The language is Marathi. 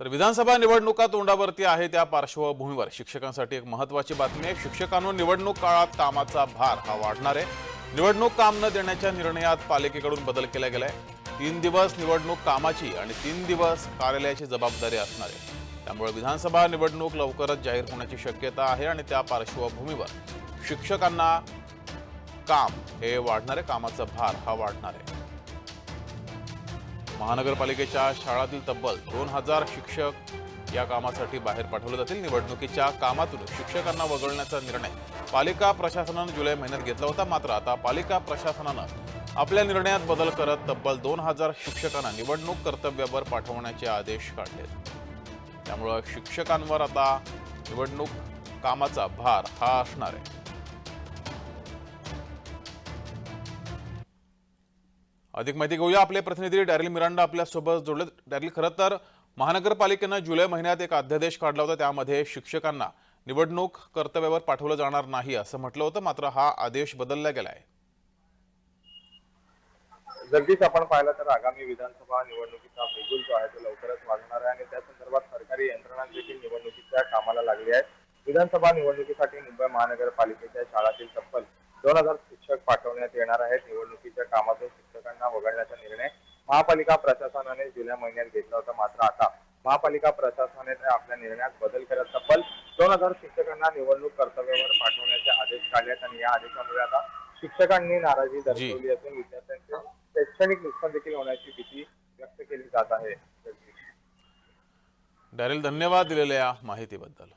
तर विधानसभा निवडणुका तोंडावरती आहे त्या पार्श्वभूमीवर शिक्षकांसाठी एक महत्त्वाची बातमी आहे। शिक्षकांवर निवडणूक काळात कामाचा भार हा वाढणार आहे। निवडणूक काम न देण्याच्या निर्णयात पालिकेकडून बदल केला गेलाय। 3 दिवस निवडणूक कामाची आणि 3 दिवस कार्यालयाची जबाबदारी असणार आहे। त्यामुळे विधानसभा निवडणूक लवकरच जाहीर होण्याची शक्यता आहे आणि त्या पार्श्वभूमीवर शिक्षकांना काम हे वाढणार आहे, कामाचा भार हा वाढणार आहे। महानगरपालिकेच्या शाळांतील तब्बल 2000 शिक्षक या कामासाठी बाहेर पाठवले जातील। निवडणुकीच्या कामातून शिक्षकांना वगळण्याचा निर्णय पालिका प्रशासनाने जुलै महिन्यात घेतला होता। मात्र आता पालिका प्रशासनाने आपल्या निर्णयात बदल करत तब्बल 2000 शिक्षकांना निवडणूक कर्तव्यावर पाठवण्याचे आदेश काढले। त्यामुळे शिक्षकांवर आता निवडणूक कामाचा भार हा असणार आहे। अधिक माहिती घेऊया, आपले प्रतिनिधी डॅरिल मिरांडा आपल्या सोबत जोडले। डॅरिल, खरं तर महानगरपालिकेने जुलै महिन्यात एक अध्यादेश काढला होता, त्यामध्ये शिक्षकांना निवडणूक कर्तव्यावर पाठवलं जाणार नाही असं म्हटलं होतं। मात्र हा आदेश बदलला गेलाय। जगदीश, आपण पाहिलं तर आगामी विधानसभा निवडणुकीचा बिगुल जो आहे तो लवकरच वाजणार आहे आणि त्या संदर्भात सरकारी यंत्रणा देखील निवडणुकीच्या कामाला लागली आहे। विधानसभा निवडणुकीसाठी मुंबई महानगरपालिकेच्या शाळांतील तब्बल 2000 शिक्षक पाठवण्यात येणार आहेत। निवडणुकीच्या कामातून शिक्षकांना वगळण्याचा निर्णय महापालिका प्रशासनाने जुलै महिन्यात घेतला होता। मात्र आता महापालिका प्रशासनाने आपल्या निर्णयात बदल करत तब्बल 2000 शिक्षकांना निवडणूक कर्तव्यावर पाठवण्याचे आदेश काढले आहेत आणि या आदेशामुळे आता शिक्षकांनी नाराजी जी, दर्शवली असून विद्यार्थ्यांचे शैक्षणिक नुकसान देखील होण्याची भीती व्यक्त केली जात आहे। डॅरिल, धन्यवाद दिलेल्या माहितीबद्दल।